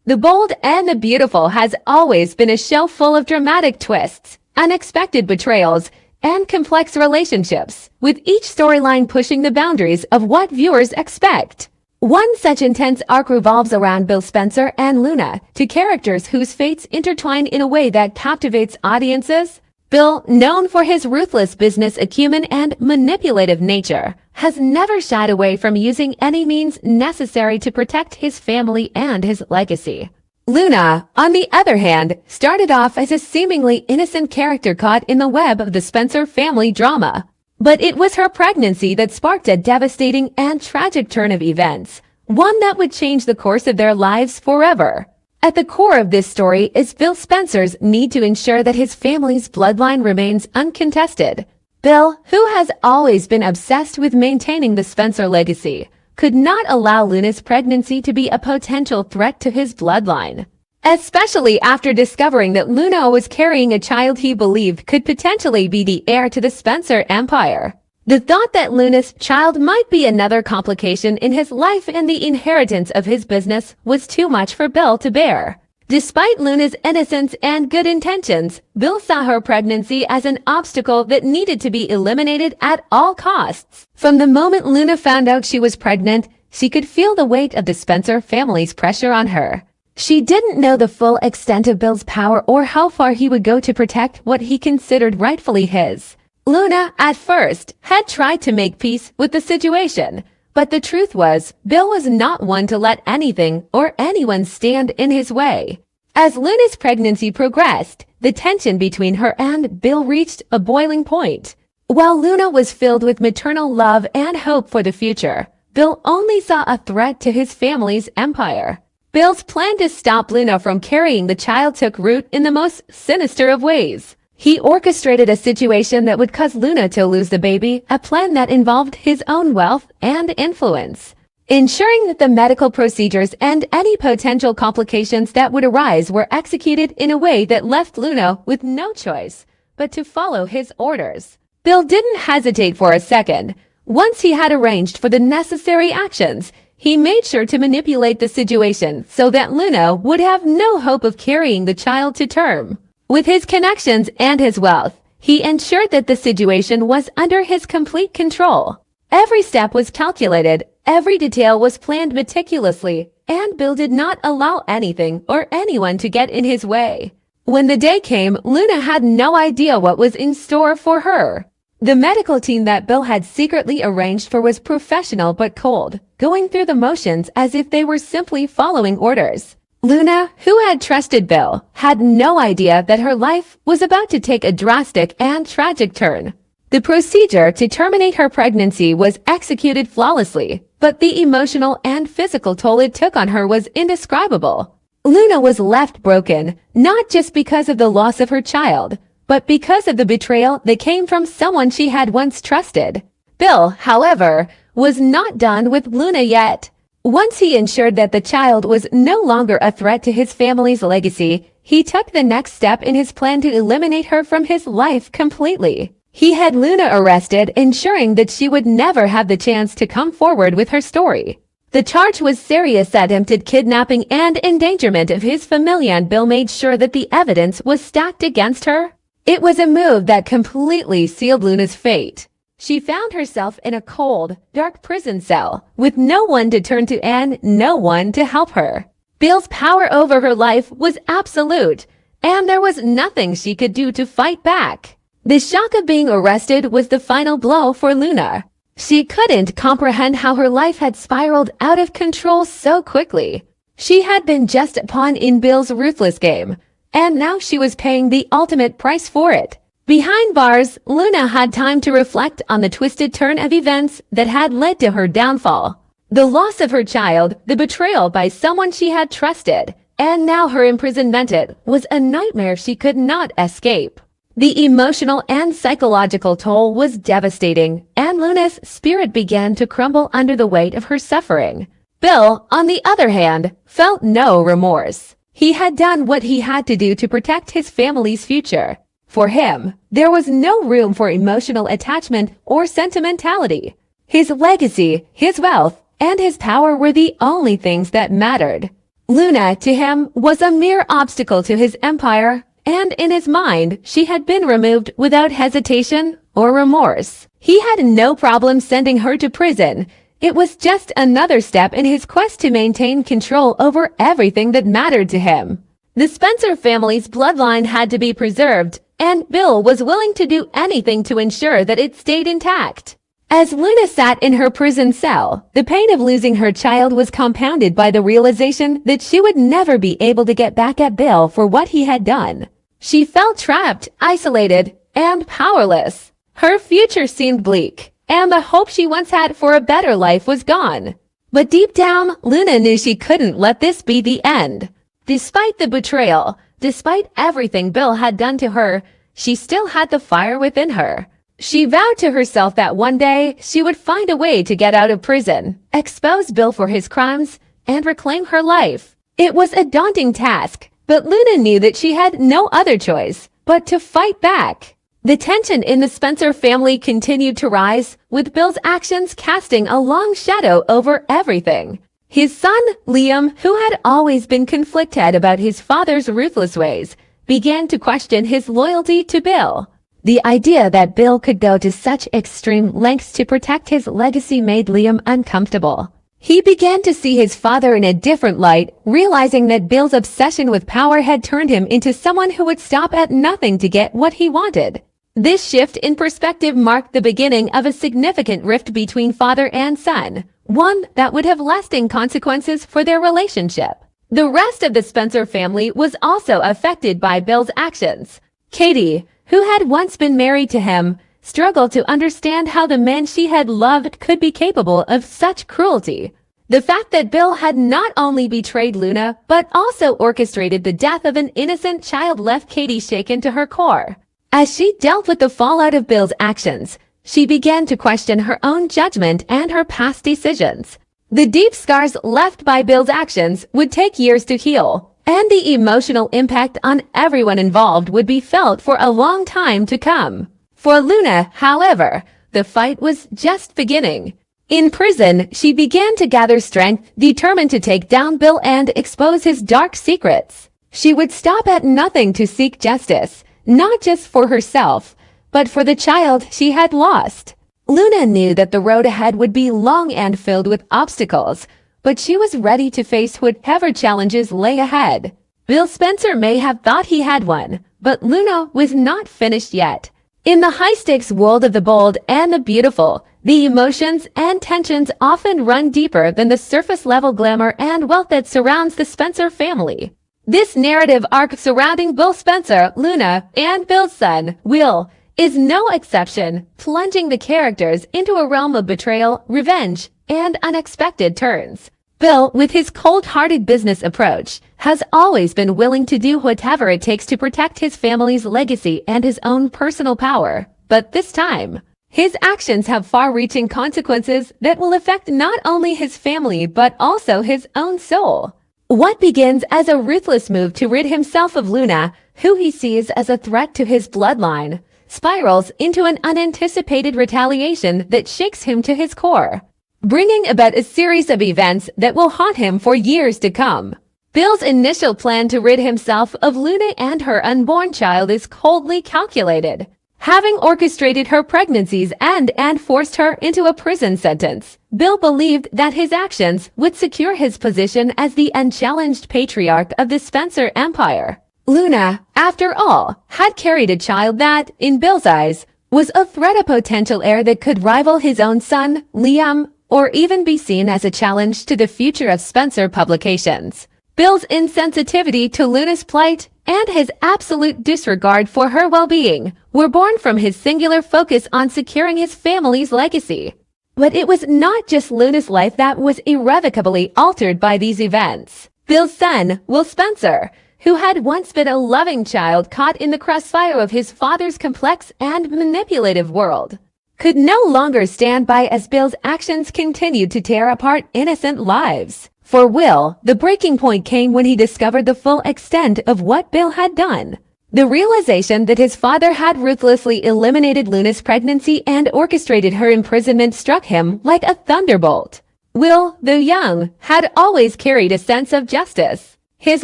The Bold and the Beautiful has always been a show full of dramatic twists, unexpected betrayals, and complex relationships, with each storyline pushing the boundaries of what viewers expect. One such intense arc revolves around Bill Spencer and Luna, two characters whose fates intertwine in a way that captivates audiences. Bill, known for his ruthless business acumen and manipulative nature, has never shied away from using any means necessary to protect his family and his legacy. Luna, on the other hand, started off as a seemingly innocent character caught in the web of the Spencer family drama. But it was her pregnancy that sparked a devastating and tragic turn of events, one that would change the course of their lives forever. At the core of this story is Bill Spencer's need to ensure that his family's bloodline remains uncontested. Bill, who has always been obsessed with maintaining the Spencer legacy, could not allow Luna's pregnancy to be a potential threat to his bloodline. Especially after discovering that Luna was carrying a child he believed could potentially be the heir to the Spencer empire. The thought that Luna's child might be another complication in his life and the inheritance of his business was too much for Bill to bear. Despite Luna's innocence and good intentions, Bill saw her pregnancy as an obstacle that needed to be eliminated at all costs. From the moment Luna found out she was pregnant, she could feel the weight of the Spencer family's pressure on her. She didn't know the full extent of Bill's power or how far he would go to protect what he considered rightfully his. Luna, at first, had tried to make peace with the situation, but the truth was, Bill was not one to let anything or anyone stand in his way. As Luna's pregnancy progressed, the tension between her and Bill reached a boiling point. While Luna was filled with maternal love and hope for the future, Bill only saw a threat to his family's empire. Bill's plan to stop Luna from carrying the child took root in the most sinister of ways. He orchestrated a situation that would cause Luna to lose the baby, a plan that involved his own wealth and influence. Ensuring that the medical procedures and any potential complications that would arise were executed in a way that left Luna with no choice but to follow his orders. Bill didn't hesitate for a second. Once he had arranged for the necessary actions, he made sure to manipulate the situation so that Luna would have no hope of carrying the child to term. With his connections and his wealth, he ensured that the situation was under his complete control. Every step was calculated, every detail was planned meticulously, and Bill did not allow anything or anyone to get in his way. When the day came, Luna had no idea what was in store for her. The medical team that Bill had secretly arranged for was professional but cold, going through the motions as if they were simply following orders. Luna, who had trusted Bill, had no idea that her life was about to take a drastic and tragic turn. The procedure to terminate her pregnancy was executed flawlessly, but the emotional and physical toll it took on her was indescribable. Luna was left broken, not just because of the loss of her child, but because of the betrayal that came from someone she had once trusted. Bill, however, was not done with Luna yet. Once he ensured that the child was no longer a threat to his family's legacy, he took the next step in his plan to eliminate her from his life completely. He had Luna arrested, ensuring that she would never have the chance to come forward with her story. The charge was serious attempted kidnapping and endangerment of his family, and Bill made sure that the evidence was stacked against her. It was a move that completely sealed Luna's fate. She found herself in a cold, dark prison cell, with no one to turn to and no one to help her. Bill's power over her life was absolute, and there was nothing she could do to fight back. The shock of being arrested was the final blow for Luna. She couldn't comprehend how her life had spiraled out of control so quickly. She had been just a pawn in Bill's ruthless game, and now she was paying the ultimate price for it. Behind bars, Luna had time to reflect on the twisted turn of events that had led to her downfall. The loss of her child, the betrayal by someone she had trusted, and now her imprisonment was a nightmare she could not escape. The emotional and psychological toll was devastating, and Luna's spirit began to crumble under the weight of her suffering. Bill, on the other hand, felt no remorse. He had done what he had to do to protect his family's future. For him, there was no room for emotional attachment or sentimentality. His legacy, his wealth, and his power were the only things that mattered. Luna, to him, was a mere obstacle to his empire, and in his mind, she had been removed without hesitation or remorse. He had no problem sending her to prison. It was just another step in his quest to maintain control over everything that mattered to him. The Spencer family's bloodline had to be preserved, and Bill was willing to do anything to ensure that it stayed intact. As Luna sat in her prison cell, the pain of losing her child was compounded by the realization that she would never be able to get back at Bill for what he had done. She felt trapped, isolated, and powerless. Her future seemed bleak, and the hope she once had for a better life was gone. But deep down, Luna knew she couldn't let this be the end. Despite the betrayal, despite everything Bill had done to her, she still had the fire within her. She vowed to herself that one day she would find a way to get out of prison, expose Bill for his crimes, and reclaim her life. It was a daunting task, but Luna knew that she had no other choice but to fight back. The tension in the Spencer family continued to rise, with Bill's actions casting a long shadow over everything. His son, Liam, who had always been conflicted about his father's ruthless ways, began to question his loyalty to Bill. The idea that Bill could go to such extreme lengths to protect his legacy made Liam uncomfortable. He began to see his father in a different light, realizing that Bill's obsession with power had turned him into someone who would stop at nothing to get what he wanted. This shift in perspective marked the beginning of a significant rift between father and son, one that would have lasting consequences for their relationship. The rest of the Spencer family was also affected by Bill's actions. Katie, who had once been married to him, struggled to understand how the man she had loved could be capable of such cruelty. The fact that Bill had not only betrayed Luna, but also orchestrated the death of an innocent child left Katie shaken to her core. As she dealt with the fallout of Bill's actions, she began to question her own judgment and her past decisions. The deep scars left by Bill's actions would take years to heal, and the emotional impact on everyone involved would be felt for a long time to come. For Luna, however, the fight was just beginning. In prison, she began to gather strength, determined to take down Bill and expose his dark secrets. She would stop at nothing to seek justice, not just for herself, but for the child she had lost. Luna knew that the road ahead would be long and filled with obstacles, but she was ready to face whatever challenges lay ahead. Bill Spencer may have thought he had won, but Luna was not finished yet. In the high-stakes world of the bold and the beautiful, the emotions and tensions often run deeper than the surface-level glamour and wealth that surrounds the Spencer family. This narrative arc surrounding Bill Spencer, Luna, and Bill's son, Will, is no exception, plunging the characters into a realm of betrayal, revenge, and unexpected turns. Bill, with his cold-hearted business approach, has always been willing to do whatever it takes to protect his family's legacy and his own personal power. But this time, his actions have far-reaching consequences that will affect not only his family but also his own soul. What begins as a ruthless move to rid himself of Luna, who he sees as a threat to his bloodline, spirals into an unanticipated retaliation that shakes him to his core, bringing about a series of events that will haunt him for years to come. Bill's initial plan to rid himself of Luna and her unborn child is coldly calculated. Having orchestrated her pregnancies and forced her into a prison sentence, Bill believed that his actions would secure his position as the unchallenged patriarch of the Spencer Empire. Luna, after all, had carried a child that, in Bill's eyes, was a threat, a potential heir that could rival his own son, Liam, or even be seen as a challenge to the future of Spencer publications. Bill's insensitivity to Luna's plight and his absolute disregard for her well-being were born from his singular focus on securing his family's legacy. But it was not just Luna's life that was irrevocably altered by these events. Bill's son, Will Spencer, who had once been a loving child caught in the crossfire of his father's complex and manipulative world, could no longer stand by as Bill's actions continued to tear apart innocent lives. For Will, the breaking point came when he discovered the full extent of what Bill had done. The realization that his father had ruthlessly eliminated Luna's pregnancy and orchestrated her imprisonment struck him like a thunderbolt. Will, though young, had always carried a sense of justice. His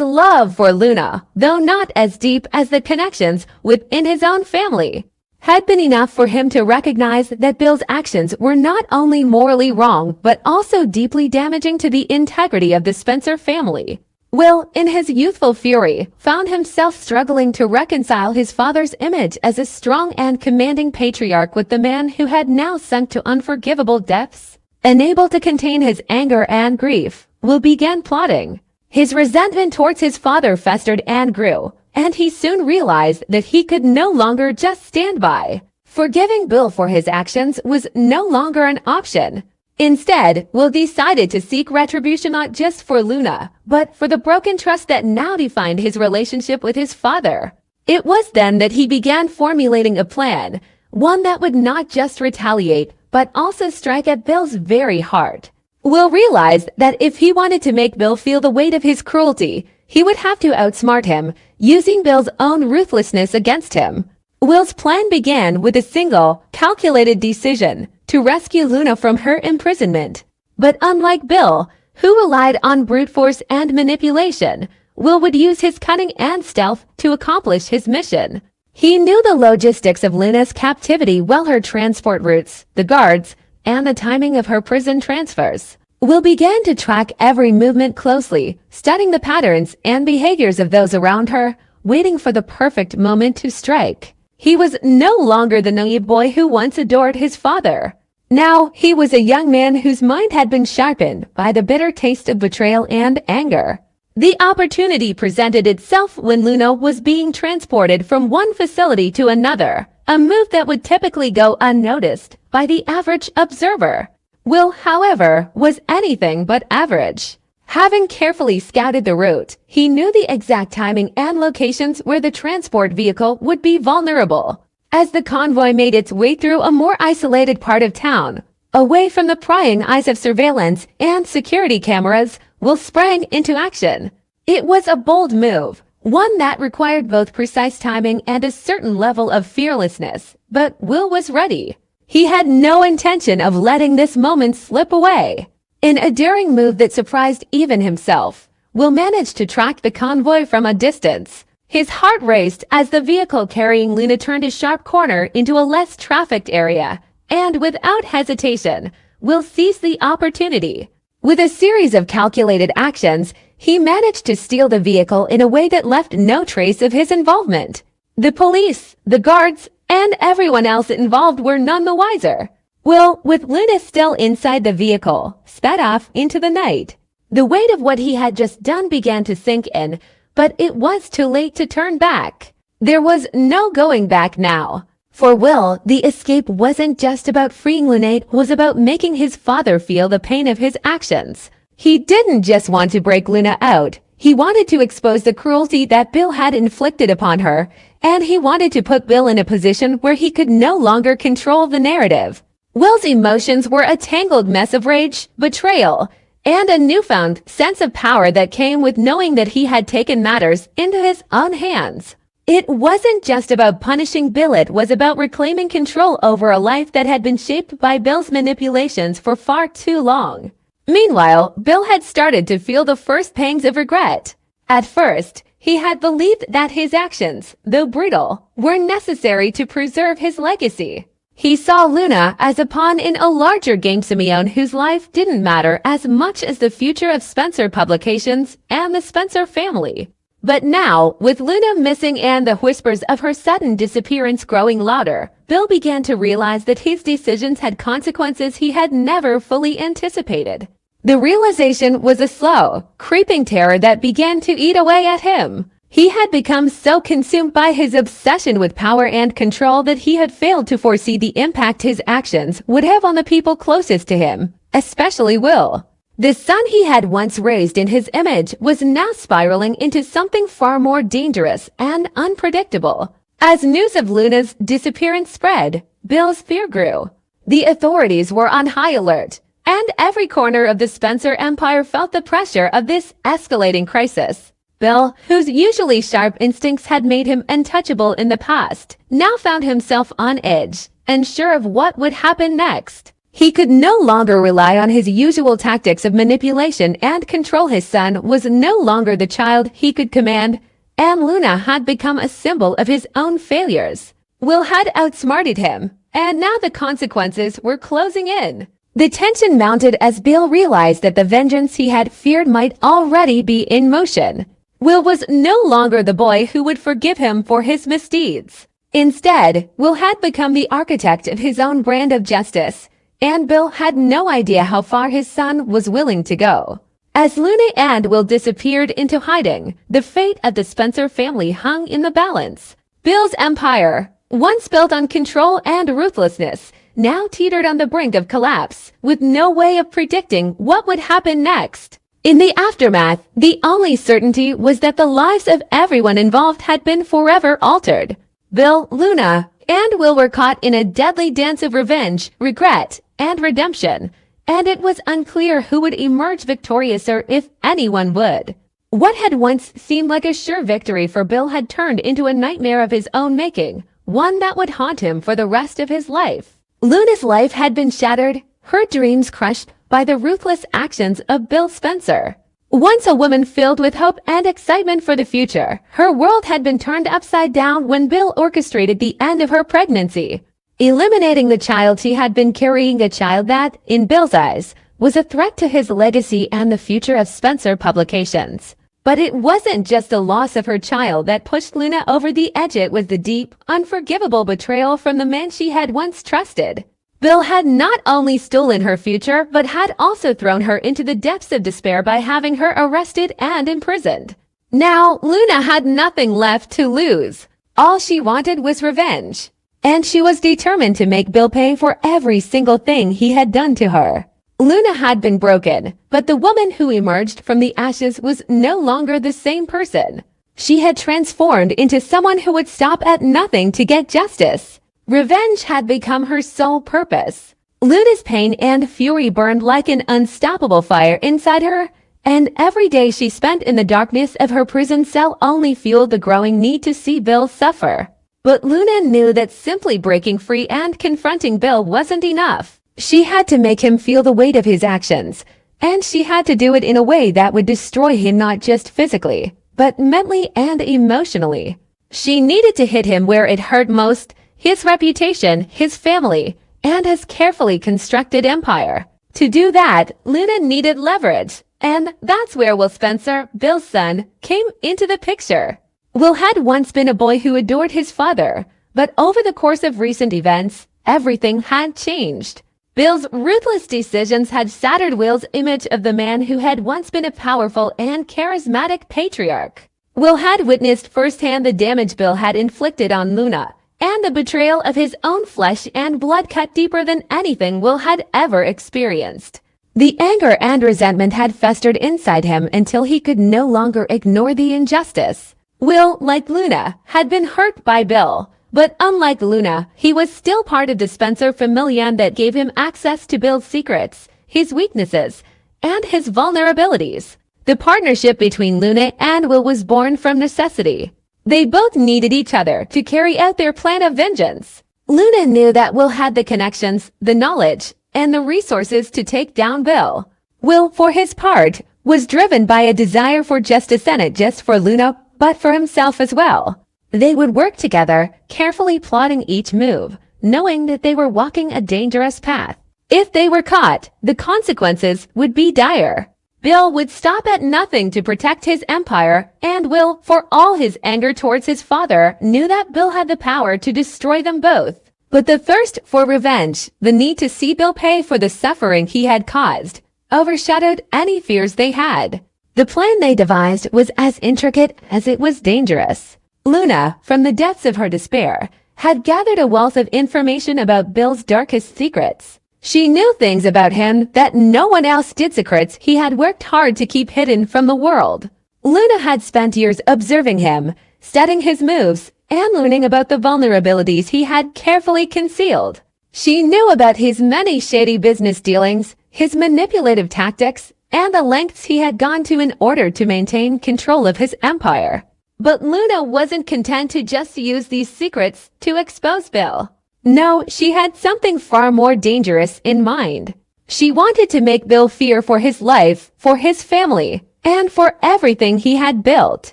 love for Luna, though not as deep as the connections within his own family, had been enough for him to recognize that Bill's actions were not only morally wrong but also deeply damaging to the integrity of the Spencer family. Will, in his youthful fury, found himself struggling to reconcile his father's image as a strong and commanding patriarch with the man who had now sunk to unforgivable depths. Unable to contain his anger and grief, Will began plotting. His resentment towards his father festered and grew, and he soon realized that he could no longer just stand by. Forgiving Bill for his actions was no longer an option. Instead, Will decided to seek retribution not just for Luna, but for the broken trust that now defined his relationship with his father. It was then that he began formulating a plan, one that would not just retaliate, but also strike at Bill's very heart. Will realized that if he wanted to make Bill feel the weight of his cruelty, he would have to outsmart him, using Bill's own ruthlessness against him. Will's plan began with a single, calculated decision to rescue Luna from her imprisonment. But unlike Bill, who relied on brute force and manipulation, Will would use his cunning and stealth to accomplish his mission. He knew the logistics of Luna's captivity well, her transport routes, the guards, and the timing of her prison transfers. Will began to track every movement closely, studying the patterns and behaviors of those around her, waiting for the perfect moment to strike. He was no longer the naive boy who once adored his father. Now he was a young man whose mind had been sharpened by the bitter taste of betrayal and anger. The opportunity presented itself when Luna was being transported from one facility to another, a move that would typically go unnoticed by the average observer. Will, however, was anything but average. Having carefully scouted the route, he knew the exact timing and locations where the transport vehicle would be vulnerable. As the convoy made its way through a more isolated part of town, away from the prying eyes of surveillance and security cameras, Will sprang into action. It was a bold move, one that required both precise timing and a certain level of fearlessness, but Will was ready. He had no intention of letting this moment slip away. In a daring move that surprised even himself, Will managed to track the convoy from a distance. His heart raced as the vehicle carrying Luna turned a sharp corner into a less trafficked area, and without hesitation, Will seized the opportunity. With a series of calculated actions, he managed to steal the vehicle in a way that left no trace of his involvement. The police, the guards, and everyone else involved were none the wiser. Will, with Luna still inside the vehicle, sped off into the night. The weight of what he had just done began to sink in, but it was too late to turn back. There was no going back now. For Will, the escape wasn't just about freeing Luna, it was about making his father feel the pain of his actions. He didn't just want to break Luna out. He wanted to expose the cruelty that Bill had inflicted upon her, and he wanted to put Bill in a position where he could no longer control the narrative. Will's emotions were a tangled mess of rage, betrayal, and a newfound sense of power that came with knowing that he had taken matters into his own hands. It wasn't just about punishing Bill, it was about reclaiming control over a life that had been shaped by Bill's manipulations for far too long. Meanwhile, Bill had started to feel the first pangs of regret. At first, he had believed that his actions, though brutal, were necessary to preserve his legacy. He saw Luna as a pawn in a larger game, Simeon, whose life didn't matter as much as the future of Spencer Publications and the Spencer family. But now, with Luna missing and the whispers of her sudden disappearance growing louder, Bill began to realize that his decisions had consequences he had never fully anticipated. The realization was a slow, creeping terror that began to eat away at him. He had become so consumed by his obsession with power and control that he had failed to foresee the impact his actions would have on the people closest to him, especially Will. The son he had once raised in his image was now spiraling into something far more dangerous and unpredictable. As news of Luna's disappearance spread, Bill's fear grew. The authorities were on high alert, and every corner of the Spencer empire felt the pressure of this escalating crisis. Bill, whose usually sharp instincts had made him untouchable in the past, now found himself on edge, unsure of what would happen next. He could no longer rely on his usual tactics of manipulation and control. His son was no longer the child he could command, and Luna had become a symbol of his own failures. Will had outsmarted him, and now the consequences were closing in. The tension mounted as Bill realized that the vengeance he had feared might already be in motion. Will was no longer the boy who would forgive him for his misdeeds. Instead, Will had become the architect of his own brand of justice, and Bill had no idea how far his son was willing to go. As Luna and Will disappeared into hiding, the fate of the Spencer family hung in the balance. Bill's empire, once built on control and ruthlessness, now teetered on the brink of collapse, with no way of predicting what would happen next. In the aftermath, the only certainty was that the lives of everyone involved had been forever altered. Bill, Luna, and Will were caught in a deadly dance of revenge, regret, and redemption, and it was unclear who would emerge victorious or if anyone would. What had once seemed like a sure victory for Bill had turned into a nightmare of his own making, one that would haunt him for the rest of his life. Luna's life had been shattered, her dreams crushed by the ruthless actions of Bill Spencer. Once a woman filled with hope and excitement for the future, her world had been turned upside down when Bill orchestrated the end of her pregnancy. Eliminating the child she had been carrying, a child that, in Bill's eyes, was a threat to his legacy and the future of Spencer Publications. But it wasn't just the loss of her child that pushed Luna over the edge. It was the deep, unforgivable betrayal from the man she had once trusted. Bill had not only stolen her future, but had also thrown her into the depths of despair by having her arrested and imprisoned. Now, Luna had nothing left to lose. All she wanted was revenge. And she was determined to make Bill pay for every single thing he had done to her. Luna had been broken, but the woman who emerged from the ashes was no longer the same person. She had transformed into someone who would stop at nothing to get justice. Revenge had become her sole purpose. Luna's pain and fury burned like an unstoppable fire inside her, and every day she spent in the darkness of her prison cell only fueled the growing need to see Bill suffer. But Luna knew that simply breaking free and confronting Bill wasn't enough. She had to make him feel the weight of his actions, and she had to do it in a way that would destroy him not just physically, but mentally and emotionally. She needed to hit him where it hurt most, his reputation, his family, and his carefully constructed empire. To do that, Luna needed leverage, and that's where Will Spencer, Bill's son, came into the picture. Will had once been a boy who adored his father, but over the course of recent events, everything had changed. Bill's ruthless decisions had shattered Will's image of the man who had once been a powerful and charismatic patriarch. Will had witnessed firsthand the damage Bill had inflicted on Luna, and the betrayal of his own flesh and blood cut deeper than anything Will had ever experienced. The anger and resentment had festered inside him until he could no longer ignore the injustice. Will, like Luna, had been hurt by Bill. But unlike Luna, he was still part of the Spencer family that gave him access to Bill's secrets, his weaknesses, and his vulnerabilities. The partnership between Luna and Will was born from necessity. They both needed each other to carry out their plan of vengeance. Luna knew that Will had the connections, the knowledge, and the resources to take down Bill. Will, for his part, was driven by a desire for justice, and not just for Luna, but for himself as well. They would work together, carefully plotting each move, knowing that they were walking a dangerous path. If they were caught, the consequences would be dire. Bill would stop at nothing to protect his empire, and Will, for all his anger towards his father, knew that Bill had the power to destroy them both. But the thirst for revenge, the need to see Bill pay for the suffering he had caused, overshadowed any fears they had. The plan they devised was as intricate as it was dangerous. Luna, from the depths of her despair, had gathered a wealth of information about Bill's darkest secrets. She knew things about him that no one else did, secrets he had worked hard to keep hidden from the world. Luna had spent years observing him, studying his moves, and learning about the vulnerabilities he had carefully concealed. She knew about his many shady business dealings, his manipulative tactics, and the lengths he had gone to in order to maintain control of his empire. But Luna wasn't content to just use these secrets to expose Bill. No, she had something far more dangerous in mind. She wanted to make Bill fear for his life, for his family, and for everything he had built.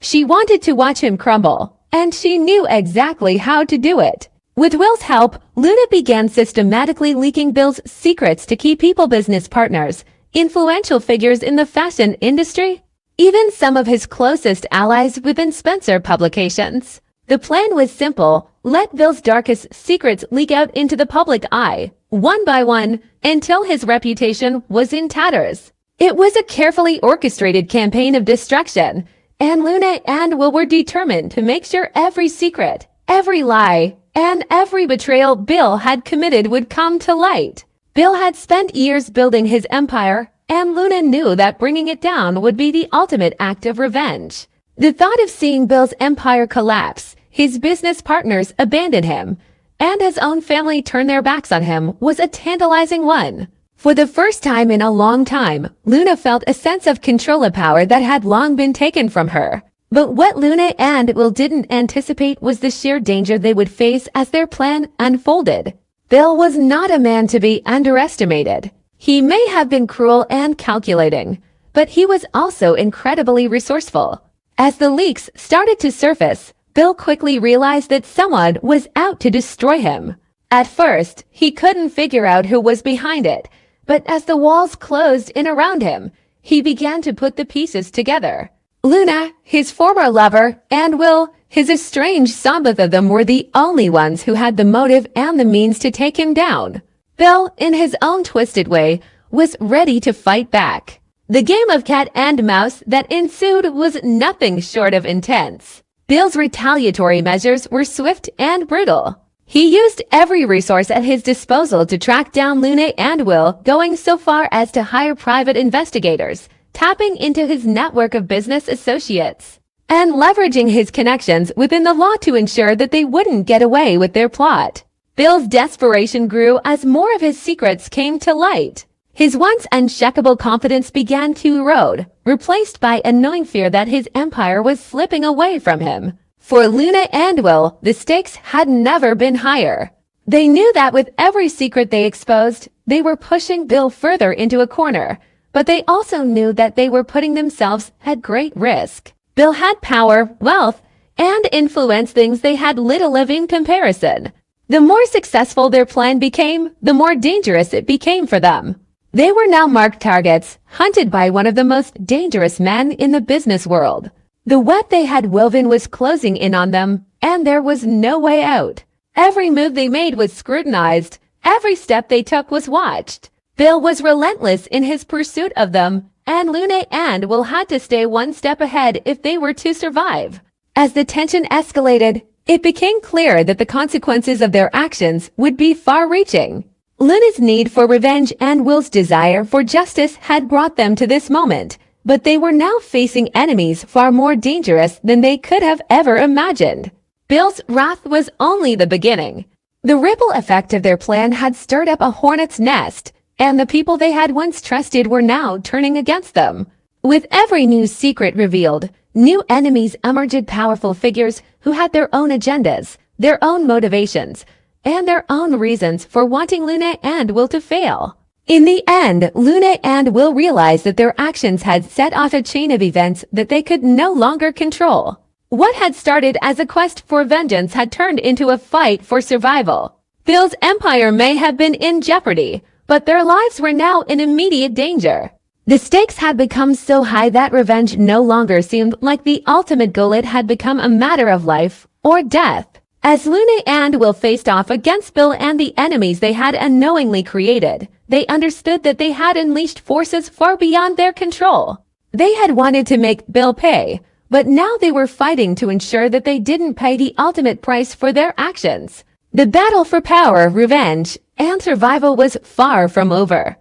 She wanted to watch him crumble, and she knew exactly how to do it. With Will's help, Luna began systematically leaking Bill's secrets to key people, business partners, influential figures in the fashion industry, even some of his closest allies within Spencer Publications. The plan was simple: let Bill's darkest secrets leak out into the public eye, one by one, until his reputation was in tatters. It was a carefully orchestrated campaign of destruction, and Luna and Will were determined to make sure every secret, every lie, and every betrayal Bill had committed would come to light. Bill had spent years building his empire, and Luna knew that bringing it down would be the ultimate act of revenge. The thought of seeing Bill's empire collapse, his business partners abandon him, and his own family turn their backs on him was a tantalizing one. For the first time in a long time, Luna felt a sense of control of power that had long been taken from her. But what Luna and Will didn't anticipate was the sheer danger they would face as their plan unfolded. Bill was not a man to be underestimated. He may have been cruel and calculating, but he was also incredibly resourceful. As the leaks started to surface, Bill quickly realized that someone was out to destroy him. At first, he couldn't figure out who was behind it, but as the walls closed in around him, he began to put the pieces together. Luna, his former lover, and Will, his estranged son, both of them were the only ones who had the motive and the means to take him down. Bill, in his own twisted way, was ready to fight back. The game of cat and mouse that ensued was nothing short of intense. Bill's retaliatory measures were swift and brutal. He used every resource at his disposal to track down Luna and Will, going so far as to hire private investigators, tapping into his network of business associates, and leveraging his connections within the law to ensure that they wouldn't get away with their plot. Bill's desperation grew as more of his secrets came to light. His once unshakable confidence began to erode, replaced by a gnawing fear that his empire was slipping away from him. For Luna and Will, the stakes had never been higher. They knew that with every secret they exposed, they were pushing Bill further into a corner, but they also knew that they were putting themselves at great risk. Bill had power, wealth, and influence, things they had little of in comparison. The more successful their plan became, the more dangerous it became for them. They were now marked targets, hunted by one of the most dangerous men in the business world. The web they had woven was closing in on them, and there was no way out. Every move they made was scrutinized. Every step they took was watched. Bill was relentless in his pursuit of them, and Luna and Will had to stay one step ahead if they were to survive. As the tension escalated, it became clear that the consequences of their actions would be far-reaching. Luna's need for revenge and Will's desire for justice had brought them to this moment, but they were now facing enemies far more dangerous than they could have ever imagined. Bill's wrath was only the beginning. The ripple effect of their plan had stirred up a hornet's nest, and the people they had once trusted were now turning against them. With every new secret revealed, new enemies emerged, powerful figures who had their own agendas, their own motivations, and their own reasons for wanting Luna and Will to fail. In the end, Luna and Will realized that their actions had set off a chain of events that they could no longer control. What had started as a quest for vengeance had turned into a fight for survival. Bill's empire may have been in jeopardy, but their lives were now in immediate danger. The stakes had become so high that revenge no longer seemed like the ultimate goal. It had become a matter of life or death. As Luna and Will faced off against Bill and the enemies they had unknowingly created, they understood that they had unleashed forces far beyond their control. They had wanted to make Bill pay, but now they were fighting to ensure that they didn't pay the ultimate price for their actions. The battle for power, revenge, and survival was far from over.